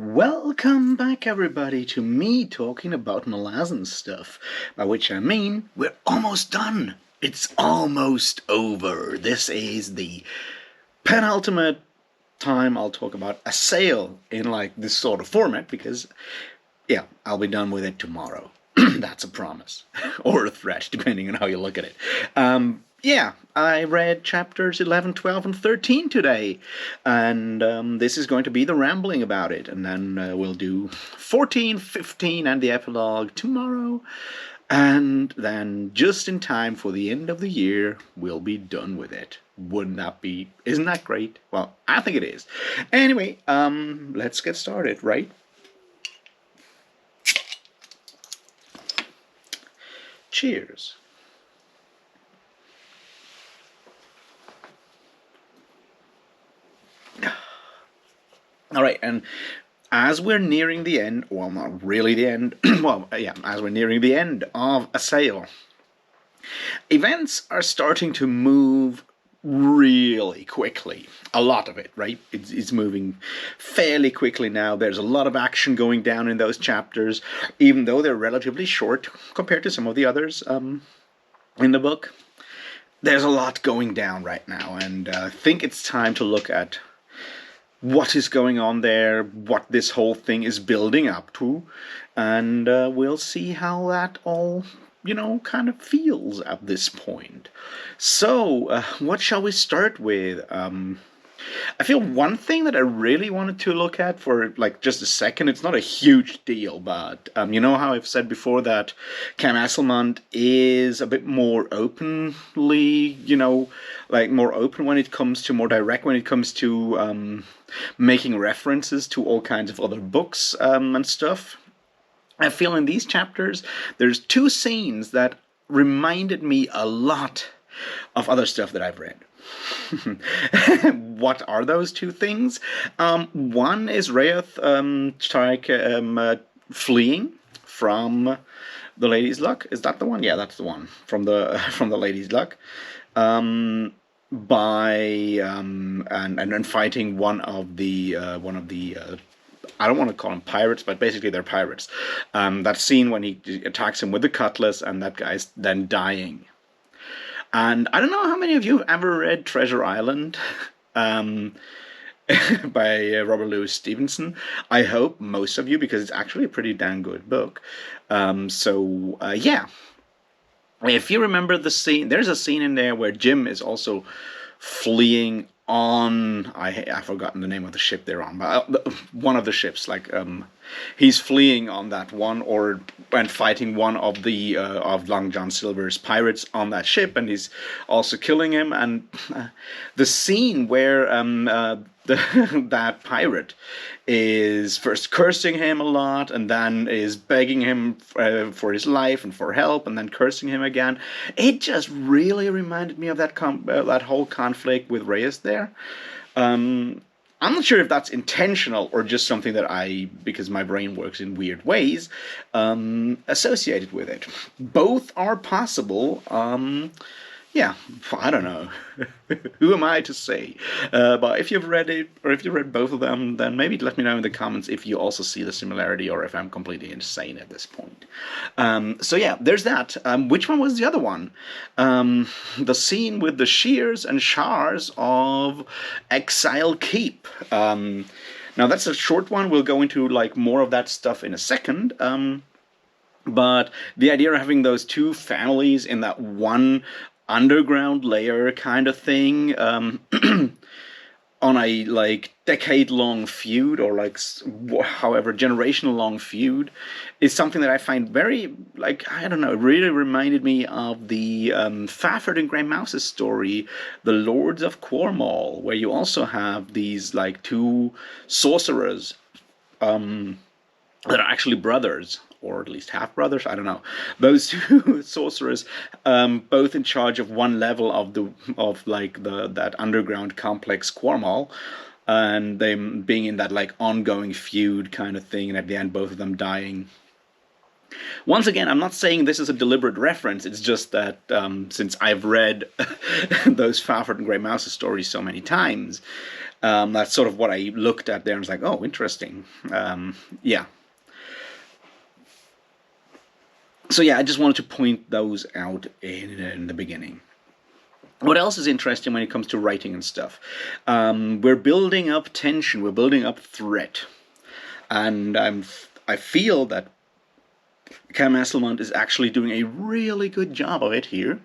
Welcome back, everybody, to me talking about Malazan stuff, by which I mean we're almost done. It's almost over. This is the penultimate time I'll talk about Assail in like this sort of format, because yeah, I'll be done with it tomorrow. That's a promise. Or a threat, depending on how you look at it. Yeah, I read chapters 11, 12, and 13 today, and this is going to be the rambling about it, and then we'll do 14, 15, and the epilogue tomorrow, and then just in time for the end of the year, we'll be done with it. Wouldn't that be, isn't that great? Well, I think it is. Anyway, let's get started, right? Cheers. All right, and as we're nearing the end, well, not really the end, well, yeah, as we're nearing the end of Assail, events are starting to move really quickly. A lot of it, right? It's moving fairly quickly now. There's a lot of action going down in those chapters, even though they're relatively short compared to some of the others in the book. There's a lot going down right now, and I think it's time to look at what is going on there, what this whole thing is building up to, and we'll see how that all, kind of feels at this point. So, what shall we start with? I feel one thing that I really wanted to look at for like just a second, it's not a huge deal, but you know how I've said before that Cam Esslemont is a bit more openly, like more open when it comes to, more direct when it comes to making references to all kinds of other books and stuff. I feel in these chapters there's two scenes that reminded me a lot of other stuff that I've read. What are those two things? One is Rayeth fleeing from the Lady's Luck. Is that the one? Yeah, that's the one from the Lady's Luck. By and fighting one of the I don't want to call them pirates, but basically they're pirates. That scene when he attacks him with the cutlass and that guy's then dying. And I don't know how many of you have ever read Treasure Island by Robert Louis Stevenson. I hope most of you, because it's actually a pretty damn good book. Yeah. If you remember the scene, there's a scene in there where Jim is also fleeing on, I've forgotten the name of the ship they're on, but one of the ships, he's fleeing on that one, and fighting one of the of Long John Silver's pirates on that ship, and he's also killing him. And the scene where that pirate is first cursing him a lot, and then is begging him for his life and for help, and then cursing him again. It just really reminded me of that that whole conflict with Reyes there. I'm not sure if that's intentional or just something that because my brain works in weird ways, associated with it. Both are possible. Yeah, I don't know. Who am I to say? But if you've read it, or if you read both of them, then maybe let me know in the comments if you also see the similarity, or if I'm completely insane at this point. So yeah, there's that. Which one was the other one? The scene with the shears and shars of Exile Keep. Now that's a short one. We'll go into more of that stuff in a second. But the idea of having those two families in that one underground layer kind of thing, on a decade-long feud, or however generational-long feud, is something that I find very, I don't know, it really reminded me of the Fafford and Grey Mouse's story, The Lords of Cornwall, where you also have these two sorcerers that are actually brothers, or at least half-brothers, I don't know. Those two sorcerers, both in charge of one level of that underground complex Cornwall, and them being in that ongoing feud kind of thing, and at the end both of them dying. Once again, I'm not saying this is a deliberate reference, it's just that since I've read those Fafford and Grey Mouse's stories so many times, That's sort of what I looked at there and was like, oh, interesting. Yeah. So yeah, I just wanted to point those out in the beginning. What else is interesting when it comes to writing and stuff? We're building up tension, we're building up threat, and I feel that Cam Esslemont is actually doing a really good job of it here.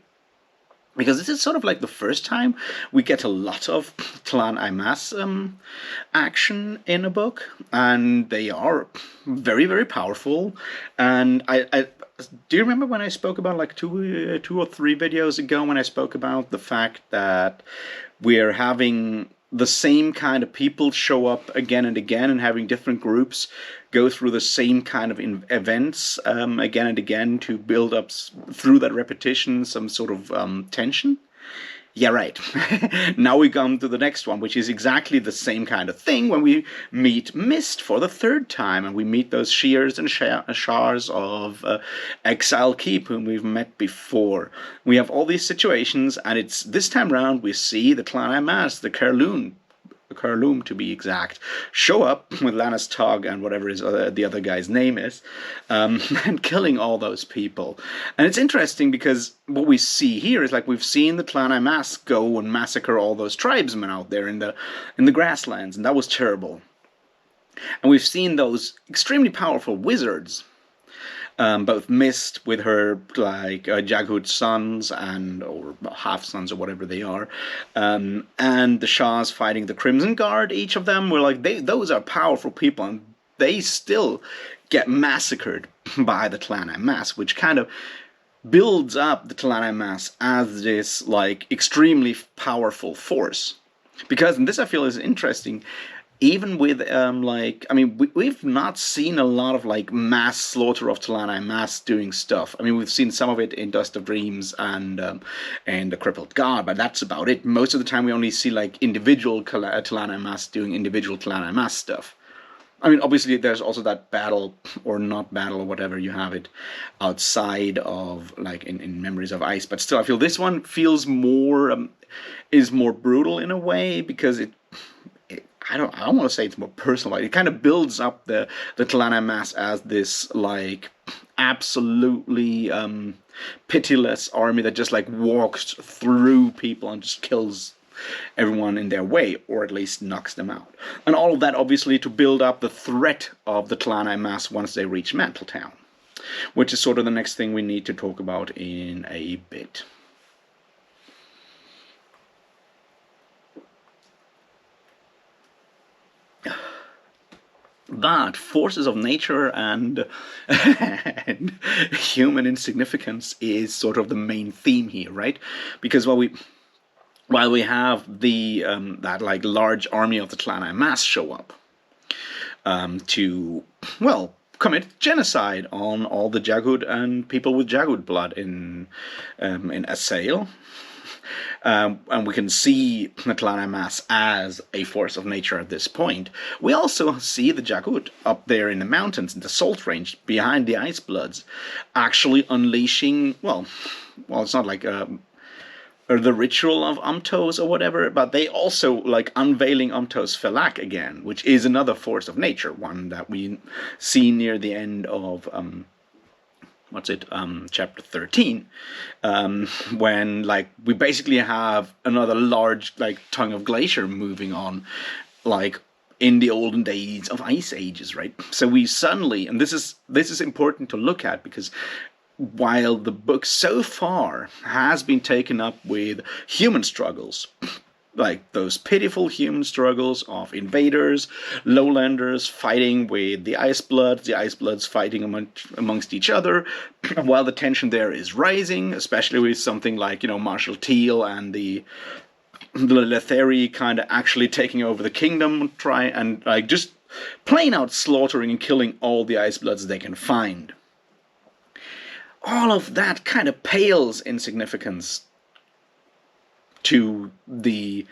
Because this is sort of like the first time we get a lot of Clan Imas action in a book, and they are very, very powerful. And I do you remember when I spoke about like two or three videos ago when I spoke about the fact that we're having the same kind of people show up again and again, and having different groups go through the same kind of events again and again to build up through that repetition some sort of tension. Yeah, right. Now we come to the next one, which is exactly the same kind of thing when we meet Mist for the third time, and we meet those Shears and Shars of Exile Keep, whom we've met before. We have all these situations, and it's this time round we see the Clan Imas, the Carloom to be exact, show up with Lannis Tog and whatever the other guy's name is, and killing all those people. And it's interesting because what we see here is like we've seen the Clan Imas go and massacre all those tribesmen out there in the grasslands, and that was terrible. And we've seen those extremely powerful wizards, both Mist with her like Jaghut sons or half sons or whatever they are, and the Shahs fighting the Crimson Guard. Each of them were like those are powerful people, and they still get massacred by the Clan Imas, which kind of builds up the Clan Imas as this like extremely powerful force. Because, and this I feel is interesting, even with like, I mean, we've not seen a lot of like mass slaughter of Talana mass doing stuff. I mean, we've seen some of it in Dust of Dreams and the Crippled God, but that's about it. Most of the time we only see like individual Talana mass doing individual Talana mass stuff. I mean, obviously there's also that battle or not battle or whatever you have it outside of like in Memories of Ice, but still I feel this one feels more is more brutal in a way because I don't want to say it's more personal. Like, it kind of builds up the Talana mass as this like absolutely pitiless army that just like walks through people and just kills everyone in their way, or at least knocks them out. And all of that obviously to build up the threat of the Talana mass once they reach Mantletown, which is sort of the next thing we need to talk about in a bit. But forces of nature and human insignificance is sort of the main theme here, right? Because while we have the that like large army of the Talana mass show up to, well, commit genocide on all the Jaghut and people with Jaghut blood in Assail. And we can see the Talana mass as a force of nature at this point. We also see the Jaghut up there in the mountains, in the Salt Range, behind the Ice Bloods, actually unleashing, well, it's not like or the ritual of Umtos or whatever, but they also like unveiling Umtos Felak again, which is another force of nature, one that we see near the end of chapter 13, when like we basically have another large like tongue of glacier moving on, like in the olden days of ice ages, right? So we suddenly, and this is important to look at, because while the book so far has been taken up with human struggles, like those pitiful human struggles of invaders, lowlanders fighting with the Ice Bloods fighting amongst each other, while the tension there is rising, especially with something like, Marshal Teal and the Letheri kind of actually taking over the kingdom, try and like just plain out slaughtering and killing all the Ice Bloods they can find. All of that kind of pales in significance to the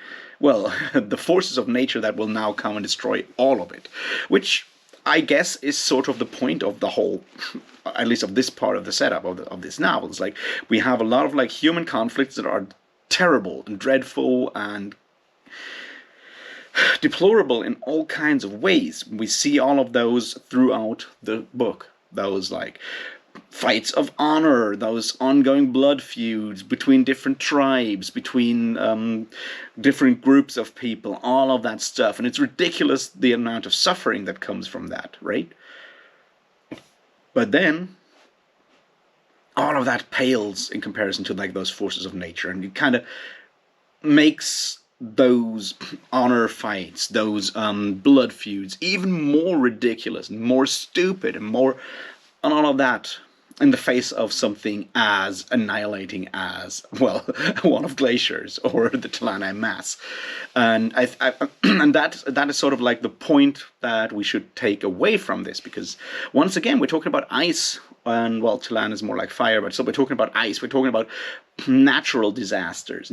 forces of nature that will now come and destroy all of it, which I guess is sort of the point of the whole, at least of this part of the setup of this novel. It's like we have a lot of like human conflicts that are terrible and dreadful and deplorable in all kinds of ways. We see all of those throughout the book. Those like fights of honor, those ongoing blood feuds between different tribes, between different groups of people, all of that stuff. And it's ridiculous the amount of suffering that comes from that, right? But then all of that pales in comparison to like those forces of nature, and it kind of makes those honor fights, those blood feuds, even more ridiculous and more stupid and more, and all of that in the face of something as annihilating as, well, one of glaciers or the Talani Mass. And and that is sort of like the point that we should take away from this, because once again we're talking about ice, and well, Talan is more like fire, but so we're talking about ice, we're talking about natural disasters.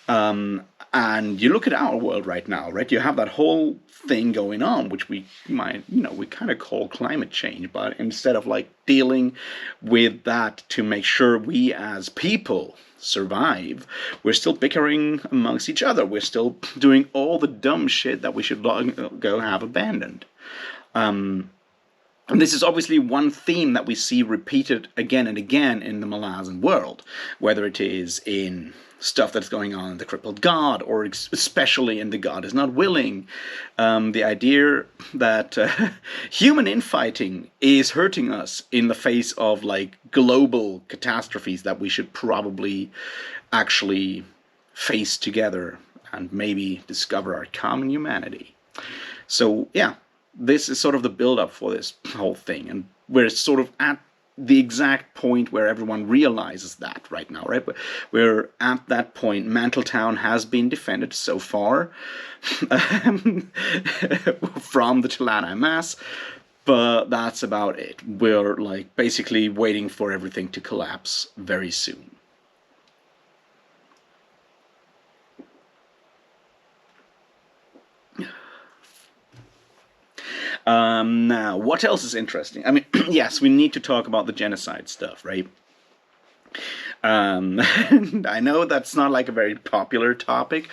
And you look at our world right now, right? You have that whole thing going on, which we might, we kind of call climate change, but instead of like dealing with that to make sure we as people survive, we're still bickering amongst each other. We're still doing all the dumb shit that we should go have abandoned. And this is obviously one theme that we see repeated again and again in the Malazan world, whether it is in stuff that's going on in the crippled god, or especially in the god is not willing. The idea that human infighting is hurting us in the face of like global catastrophes that we should probably actually face together and maybe discover our common humanity. So yeah, this is sort of the build-up for this whole thing, and we're sort of at the exact point where everyone realizes that right now, right? We're at that point. Mantletown has been defended so far from the Talani Mass, but that's about it. We're like basically waiting for everything to collapse very soon. Now, what else is interesting? I mean, yes, we need to talk about the genocide stuff, right? I know that's not like a very popular topic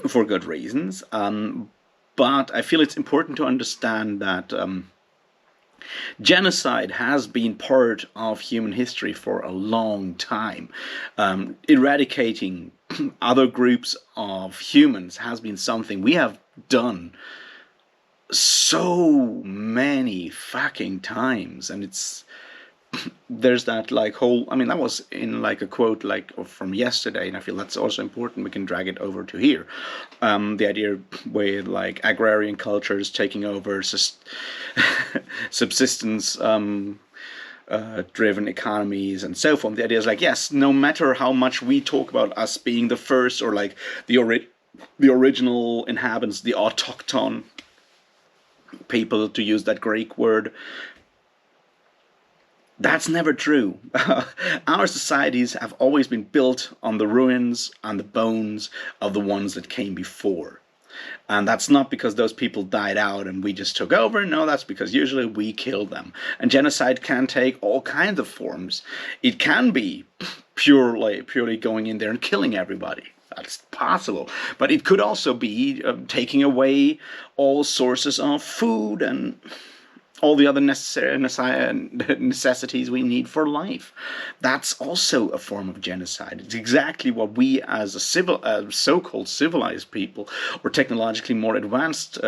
for good reasons, but I feel it's important to understand that genocide has been part of human history for a long time. Eradicating other groups of humans has been something we have done so many fucking times, and there's that like whole, I mean, that was in like a quote like from yesterday, and I feel that's also important. We can drag it over to here. The idea with like agrarian cultures taking over subsistence driven economies and so forth. The idea is like, yes, no matter how much we talk about us being the first, or like the original inhabitants, the autochthon people, to use that Greek word, that's never true. Our societies have always been built on the ruins and the bones of the ones that came before. And that's not because those people died out and we just took over. No, that's because usually we killed them. And genocide can take all kinds of forms. It can be purely going in there and killing everybody. That's possible. But it could also be taking away all sources of food and all the other necessities we need for life. That's also a form of genocide. It's exactly what we as a so-called civilized people, or technologically more advanced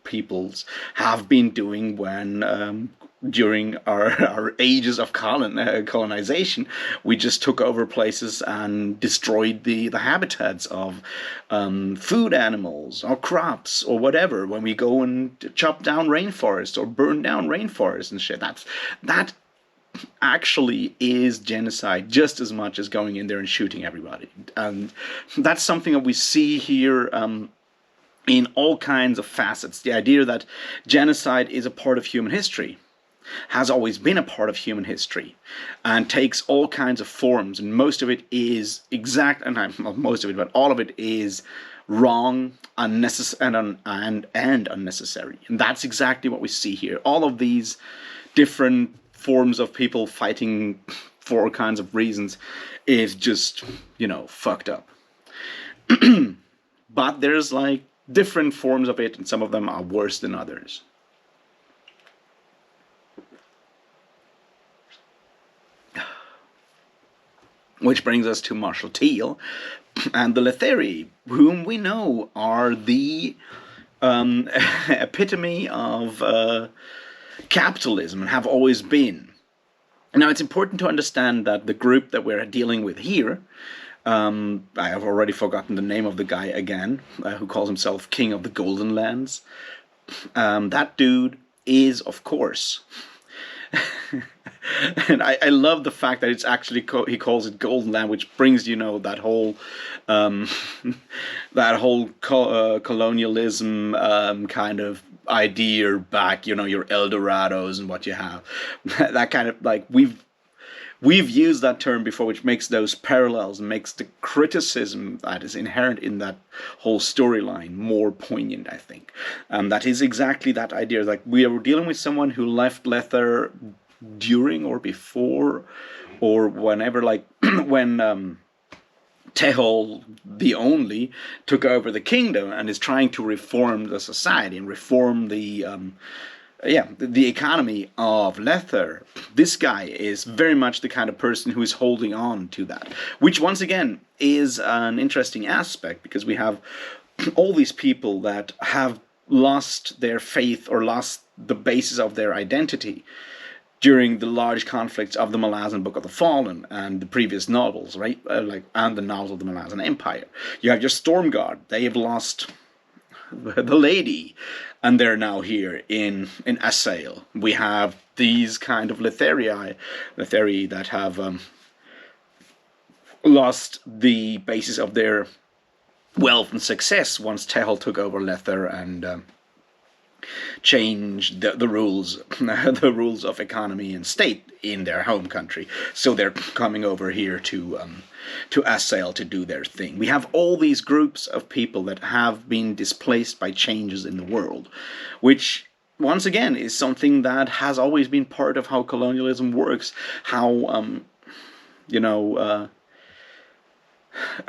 peoples, have been doing when during our ages of colonization, we just took over places and destroyed the habitats of food animals or crops or whatever. When we go and chop down rainforests or burn down rainforests and shit, that actually is genocide just as much as going in there and shooting everybody. And that's something that we see here in all kinds of facets. The idea that genocide is a part of human history, has always been a part of human history, and takes all kinds of forms, and most of it is not most of it, but all of it is wrong, unnecessary, and unnecessary. And that's exactly what we see here. All of these different forms of people fighting for all kinds of reasons is just, fucked up. but there's like different forms of it, and some of them are worse than others. Which brings us to Marshall Teal and the Letheri, whom we know are the epitome of capitalism and have always been. Now, it's important to understand that the group that we're dealing with here, I have already forgotten the name of the guy again, who calls himself King of the Golden Lands. That dude is, of course, and I love the fact that it's actually he calls it Golden Land, which brings that whole colonialism kind of idea back. Your El Dorados and what you have. That kind of like we've used that term before, which makes those parallels and makes the criticism that is inherent in that whole storyline more poignant, I think. That is exactly that idea. Like, we are dealing with someone who left Lether during or before or whenever, like when Tehol the Only took over the kingdom and is trying to reform the society and reform the economy of Lether. This guy is very much the kind of person who is holding on to that, which once again is an interesting aspect, because we have all these people that have lost their faith or lost the basis of their identity during the large conflicts of the Malazan Book of the Fallen and the previous novels, right? And the novels of the Malazan Empire. You have your Storm Guard. They have lost the lady, and they're now here in Assail. We have these kind of Letheri that have lost the basis of their wealth and success once Tehol took over Lether and changed the rules the rules of economy and state in their home country. So they're coming over here to Assail to do their thing. We have all these groups of people that have been displaced by changes in the world, which once again is something that has always been part of how colonialism works. How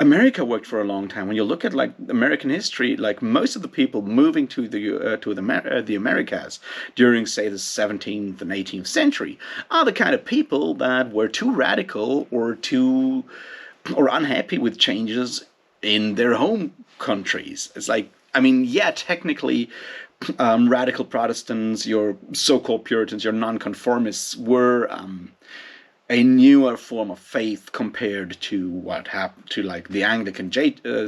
America worked for a long time. When you look at like American history, like most of the people moving to the Americas during, say, the 17th and 18th century are the kind of people that were too radical or unhappy with changes in their home countries. It's like, I mean, yeah, technically, radical Protestants, your so-called Puritans, your nonconformists were a newer form of faith compared to what happened to like the Anglican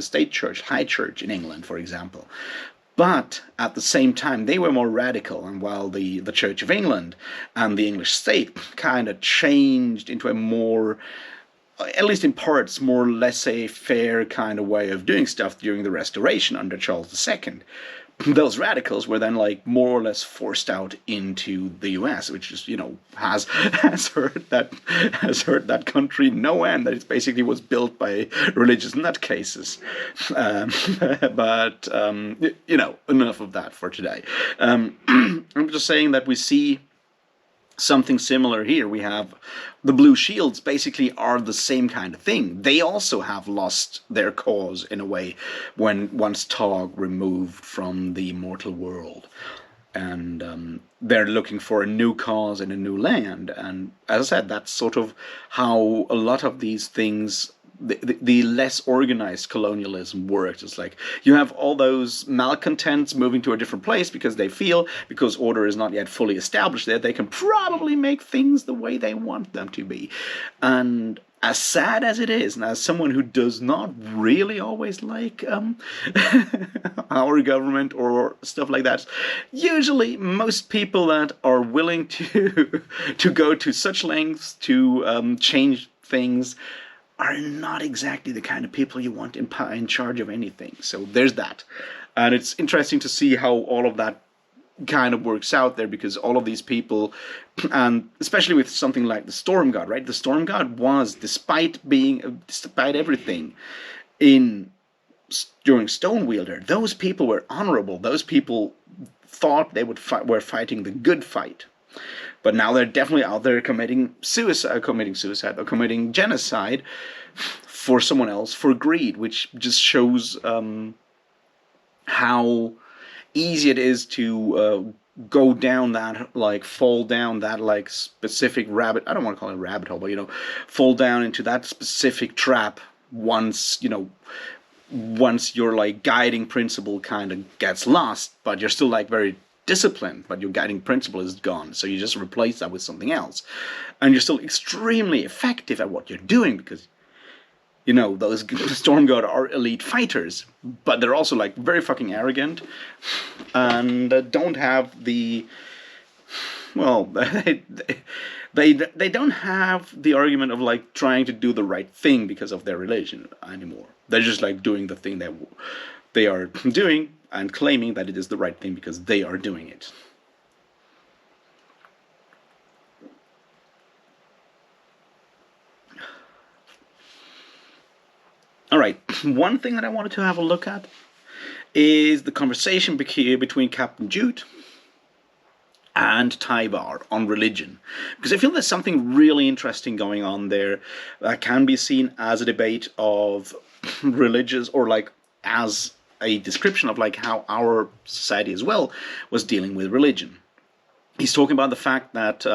state church, high church in England, for example. But at the same time, they were more radical, and while the Church of England and the English state kind of changed into a more, at least in parts, more laissez-faire kind of way of doing stuff during the Restoration under Charles II. Those radicals were then like more or less forced out into the U.S., which is, has hurt that country no end. That it basically was built by religious nutcases. But enough of that for today. I'm just saying that we see something similar here. We have the Blue Shields basically are the same kind of thing. They also have lost their cause in a way once Tog removed from the mortal world. And they're looking for a new cause in a new land. And as I said, that's sort of how a lot of these things, the less organized colonialism works. It's like you have all those malcontents moving to a different place because they feel, because order is not yet fully established there, they can probably make things the way they want them to be. And as sad as it is, and as someone who does not really always like our government or stuff like that, usually most people that are willing to go to such lengths to change things are not exactly the kind of people you want in charge of anything. So there's that. And it's interesting to see how all of that kind of works out there, because all of these people, and especially with something like the Storm God, right? The Storm God was, despite everything during Stonewielder, those people were honorable. Those people thought they were fighting the good fight. But now they're definitely out there committing genocide for someone else, for greed, which just shows how easy it is to go down that, like, fall down that, like, specific rabbit, I don't want to call it a rabbit hole, but, fall down into that specific trap once, once your, like, guiding principle kind of gets lost, but you're still, like, very disciplined, but your guiding principle is gone, so you just replace that with something else, and you're still extremely effective at what you're doing, because those Storm Guard are elite fighters, but they're also, like, very fucking arrogant, and don't have the, well, they don't have the argument of, like, trying to do the right thing because of their religion anymore. They're just, like, doing the thing that they are doing and claiming that it is the right thing because they are doing it. All right, one thing that I wanted to have a look at is the conversation between Captain Jude and Tyvar on religion, because I feel there's something really interesting going on there that can be seen as a debate of religious, or, like, as a description of, like, how our society as well was dealing with religion. He's talking about the fact that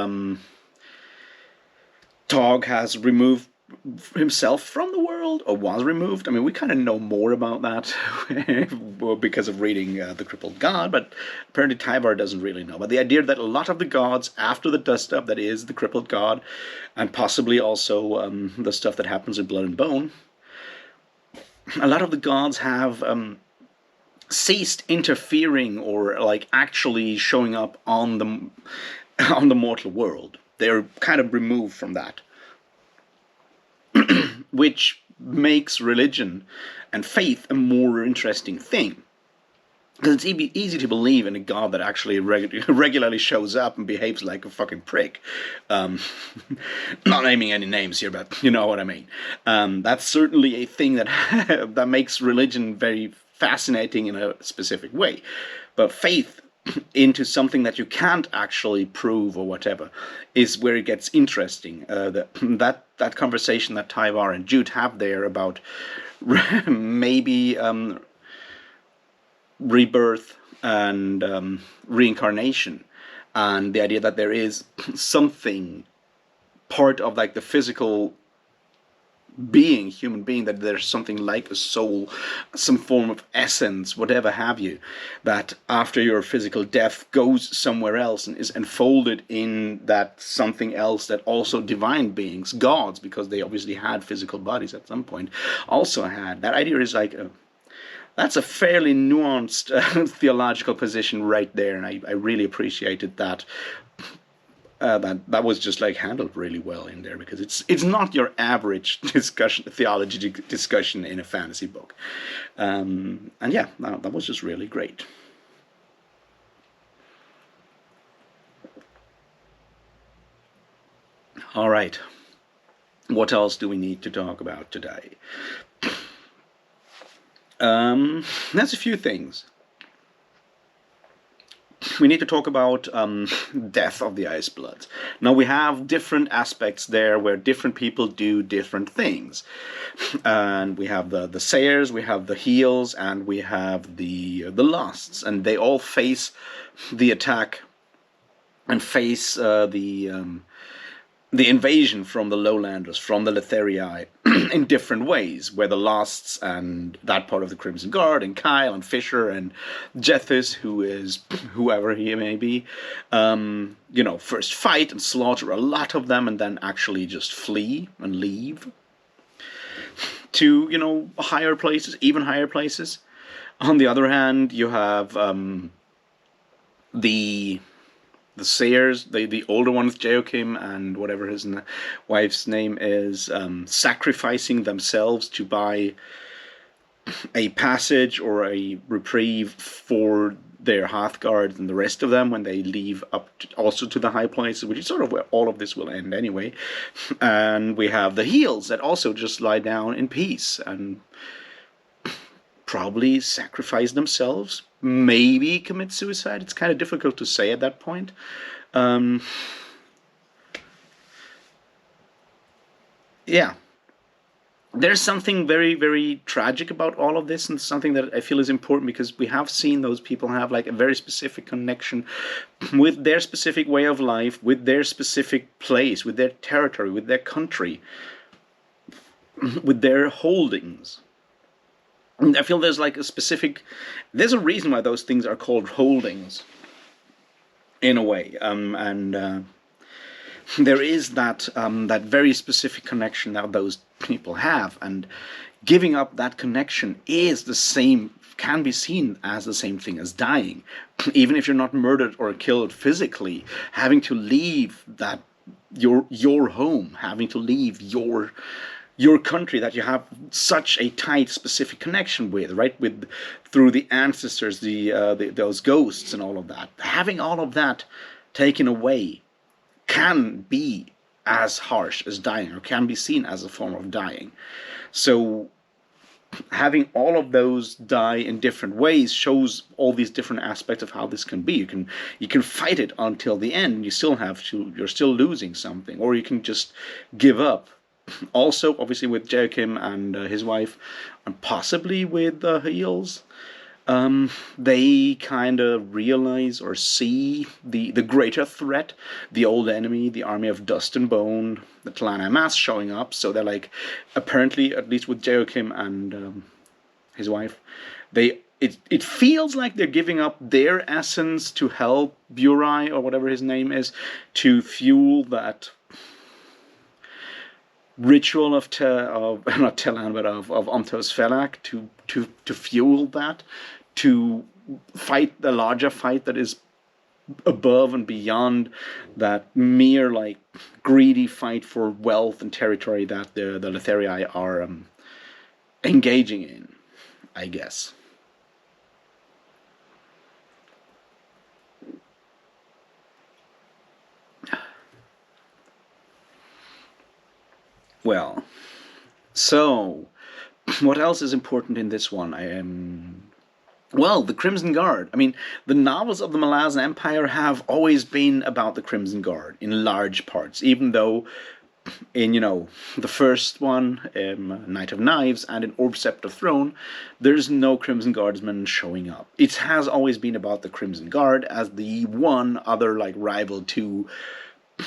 Tog has removed himself from the world, or was removed. I mean, we kind of know more about that because of reading The Crippled God, but apparently Tyvar doesn't really know. But the idea that a lot of the gods, after the dust up that is the Crippled God, and possibly also the stuff that happens in Blood and Bone, a lot of the gods have ceased interfering, or, like, actually showing up on the mortal world. They're kind of removed from that, which makes religion and faith a more interesting thing. Because it's easy to believe in a god that actually regularly shows up and behaves like a fucking prick. Not naming any names here, but you know what I mean. That's certainly a thing that that makes religion very fascinating in a specific way. But faith into something that you can't actually prove or whatever is where it gets interesting. That conversation that Tyvar and Jude have there about maybe rebirth and reincarnation, and the idea that there is something part of, like, the physical human being, that there's something like a soul, some form of essence, whatever have you, that after your physical death goes somewhere else and is enfolded in that something else that also divine beings, gods, because they obviously had physical bodies at some point, also had. That idea is like that's a fairly nuanced theological position right there, and I really appreciated that. That was just, like, handled really well in there, because it's not your average theology discussion in a fantasy book, and yeah, that was just really great. All right, what else do we need to talk about today? There's a few things. We need to talk about death of the Ice Bloods. Now, we have different aspects there where different people do different things. And we have the Sayers, we have the Heels, and we have the Losts. And they all face the attack and face the invasion from the Lowlanders, from the Letherii, in different ways, where the Losts and that part of the Crimson Guard, and Kyle and Fisher and Jethus, who is whoever he may be, first fight and slaughter a lot of them, and then actually just flee and leave to, higher places, even higher places. On the other hand, you have the Sayers, the older ones, Joachim and whatever his wife's name is, sacrificing themselves to buy a passage or a reprieve for their Hearthguards and the rest of them when they leave up also to the high places, which is sort of where all of this will end anyway. And we have the Heels that also just lie down in peace and probably sacrifice themselves, maybe commit suicide. It's kind of difficult to say at that point. Yeah. there's something very, very tragic about all of this, and something that I feel is important, because we have seen those people have like a very specific connection with their specific way of life, with their specific place, with their territory, with their country, with their holdings. And I feel there's like a specific, there's a reason why those things are called holdings, in a way, and there is that very specific connection that those people have, and giving up that connection is the same, can be seen as the same thing as dying. Even if you're not murdered or killed physically, having to leave that your home, having to leave your country that you have such a tight, specific connection with, right? With through the ancestors, those ghosts and all of that. Having all of that taken away can be as harsh as dying, or can be seen as a form of dying. So having all of those die in different ways shows all these different aspects of how this can be. You can fight it until the end, and you're still losing something, or you can just give up. Also, obviously, with Joachim and his wife, and possibly with Heels, they kind of realize or see the greater threat, the old enemy, the army of dust and bone, the Talana mass showing up. So they're like, apparently, at least with Joachim and his wife, it feels like they're giving up their essence to help Burai, or whatever his name is, to fuel that ritual of not Telan, but of Omtos Felak, to fuel that, to fight the larger fight that is above and beyond that mere like greedy fight for wealth and territory that the Letherii are engaging in, I guess. Well, so what else is important in this one? Well, the Crimson Guard. I mean, the novels of the Malazan Empire have always been about the Crimson Guard in large parts, even though in, the first one, Knight of Knives, and in Orb Scepter Throne, there's no Crimson Guardsman showing up. It has always been about the Crimson Guard as the one other like rival to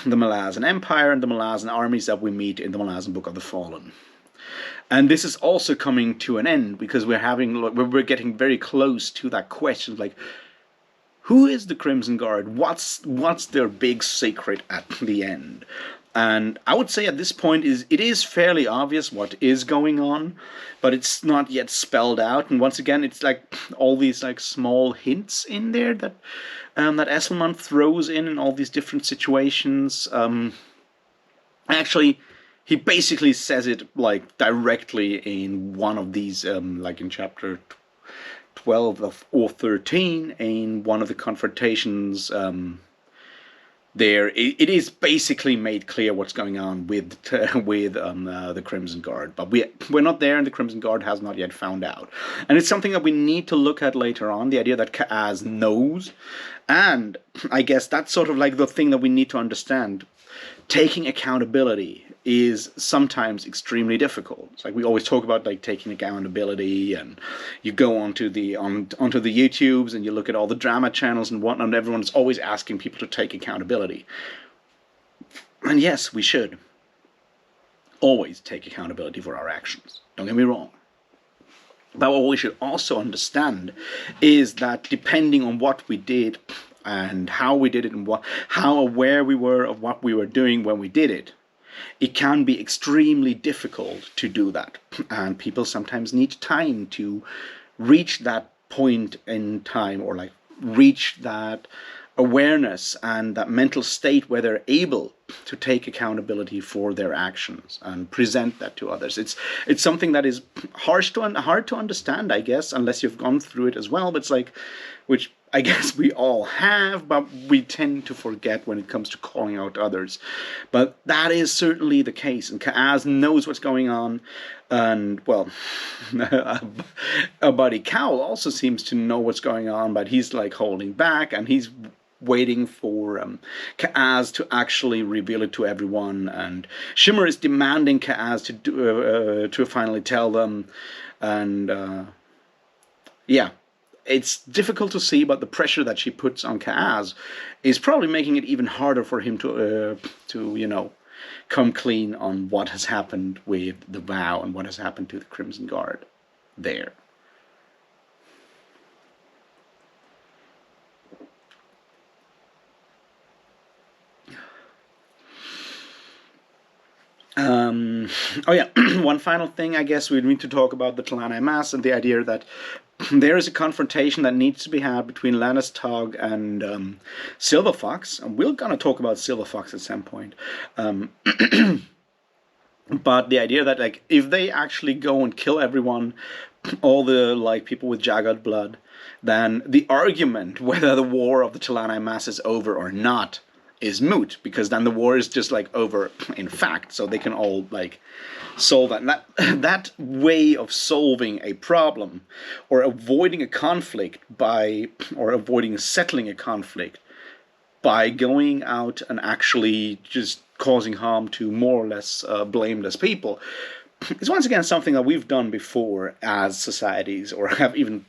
the Malazan Empire and the Malazan armies that we meet in the Malazan Book of the Fallen. And this is also coming to an end, because we're getting very close to that question, like, who is the Crimson Guard? What's their big secret at the end? And I would say at this point it is fairly obvious what is going on, but it's not yet spelled out. And once again, it's like all these like small hints in there that that Esslemont throws in all these different situations. Actually, he basically says it like directly in one of these, like in chapter 12 or 13, in one of the confrontations. There, it is basically made clear what's going on with the Crimson Guard, but we're not there, and the Crimson Guard has not yet found out. And it's something that we need to look at later on, the idea that Kaaz knows, and I guess that's sort of like the thing that we need to understand. Taking accountability is sometimes extremely difficult. It's like we always talk about like taking accountability, and you go onto the YouTubes and you look at all the drama channels and whatnot, and everyone's always asking people to take accountability. And yes, we should always take accountability for our actions. Don't get me wrong. But what we should also understand is that depending on what we did and how we did it, and how aware we were of what we were doing when we did it, it can be extremely difficult to do that. And people sometimes need time to reach that point in time, or like reach that awareness and that mental state where they're able to take accountability for their actions and present that to others. It's something that is hard to understand, I guess, unless you've gone through it as well. But it's like, which I guess we all have, but we tend to forget when it comes to calling out others. But that is certainly the case, and Kaaz knows what's going on, and, well, our buddy Cowl also seems to know what's going on, but he's, like, holding back, and he's waiting for Ka'az to actually reveal it to everyone, and Shimmer is demanding Ka'az to finally tell them, and yeah. It's difficult to see, but the pressure that she puts on Ka'az is probably making it even harder for him to come clean on what has happened with the vow and what has happened to the Crimson Guard there. Oh yeah, one final thing, I guess we need to talk about the Talani Mass and the idea that there is a confrontation that needs to be had between Lannis Tog and Silver Fox, and we're gonna talk about Silver Fox at some point. But the idea that like if they actually go and kill everyone, all the like people with jagged blood, then the argument whether the war of the Talani Mass is over or not is moot, because then the war is just like over in fact, so they can all like solve that. And that way of solving a problem or avoiding a conflict or avoiding settling a conflict by going out and actually just causing harm to more or less blameless people is once again something that we've done before as societies, or have even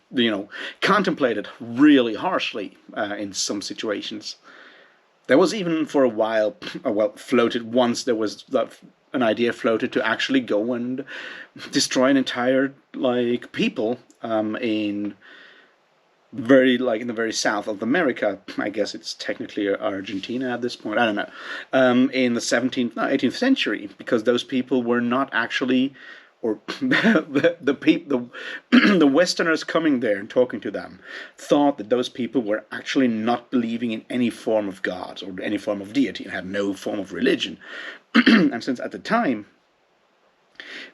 contemplated really harshly in some situations. There was even for a while, floated once. There was an idea floated to actually go and destroy an entire people in in the very south of America. I guess it's technically Argentina at this point. I don't know. In the 18th century, because those people were not actually, or the Westerners coming there and talking to them thought that those people were actually not believing in any form of God or any form of deity and had no form of religion. And since at the time,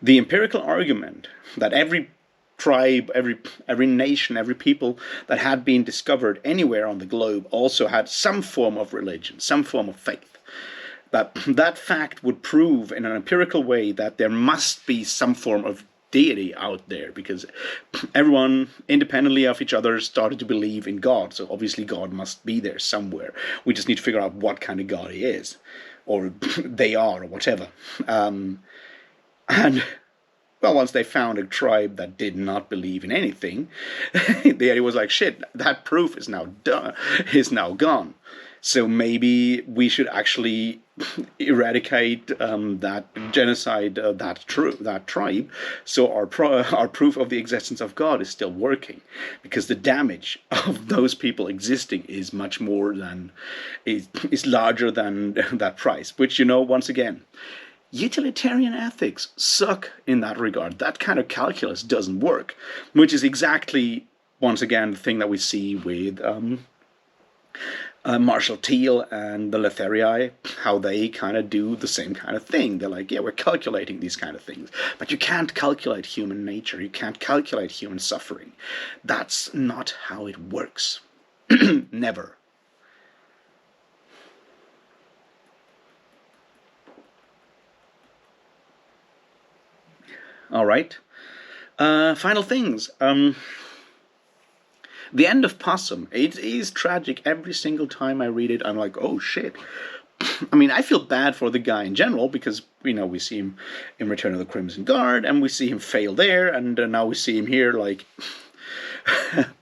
the empirical argument that every tribe, every nation, every people that had been discovered anywhere on the globe also had some form of religion, some form of faith, that fact would prove in an empirical way that there must be some form of deity out there, because everyone independently of each other started to believe in God, so obviously God must be there somewhere. We just need to figure out what kind of God he is, or they are, or whatever. And well, once they found a tribe that did not believe in anything, the idea was like, shit, that proof is now gone. So maybe we should actually eradicate that genocide, that tribe, so our proof of the existence of God is still working, because the damage of those people existing is much more than is larger than that price. Which once again, utilitarian ethics suck in that regard. That kind of calculus doesn't work, which is exactly once again the thing that we see with Marshall Teal and the Letharii, how they kind of do the same kind of thing. They're like, yeah, we're calculating these kind of things, but you can't calculate human nature, you can't calculate human suffering. That's not how it works. Never. All right. Final things. The end of Possum. It is tragic. Every single time I read it, I'm like, oh shit. I mean, I feel bad for the guy in general, because we see him in Return of the Crimson Guard, and we see him fail there, and now we see him here like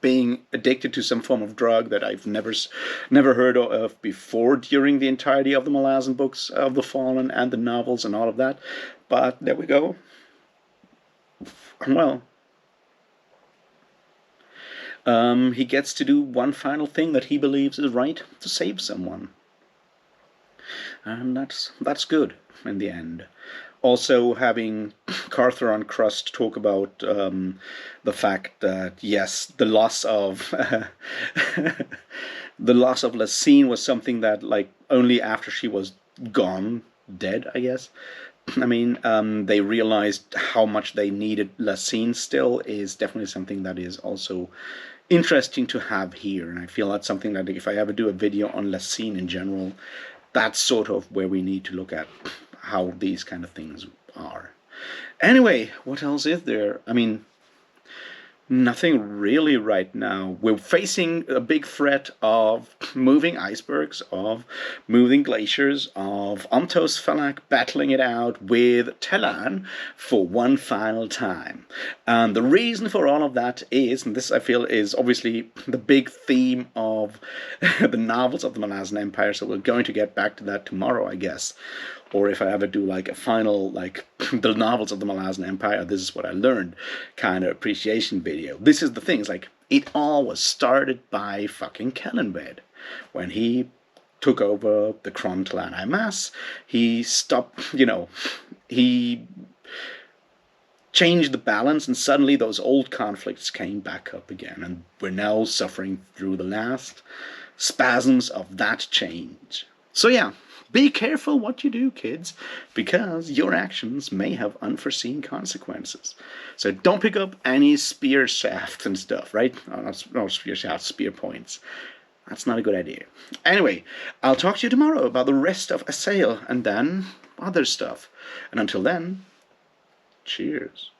being addicted to some form of drug that I've never heard of before during the entirety of the Malazan books of the Fallen and the novels and all of that. But there we go. Well, he gets to do one final thing that he believes is right, to save someone. And that's good in the end. Also, having Carther on Crust talk about the fact that, yes, the loss of the loss of Lacine was something that, like, only after she was gone, dead, I guess. I mean, they realized how much they needed Lacine still is definitely something that is also interesting to have here. And I feel that's something that if I ever do a video on Lacine in general, that's sort of where we need to look at how these kind of things are. Anyway, what else is there? I mean, nothing really right now. We're facing a big threat of moving icebergs, of moving glaciers, of Umtos Falak battling it out with Telan for one final time. And the reason for all of that is, and this I feel is obviously the big theme of the novels of the Malazan Empire, so we're going to get back to that tomorrow, I guess. Or if I ever do like a final, like the novels of the Malazan Empire, this is what I learned kind of appreciation video. This is the things, like, it all was started by fucking Kellenbed. When he took over the Cron Talani Mass, he stopped, he changed the balance, and suddenly those old conflicts came back up again, and we're now suffering through the last spasms of that change. So yeah, be careful what you do, kids, because your actions may have unforeseen consequences. So don't pick up any spear shafts and stuff, right? Not spear shafts, spear points. That's not a good idea. Anyway, I'll talk to you tomorrow about the rest of Assail and then other stuff. And until then, cheers.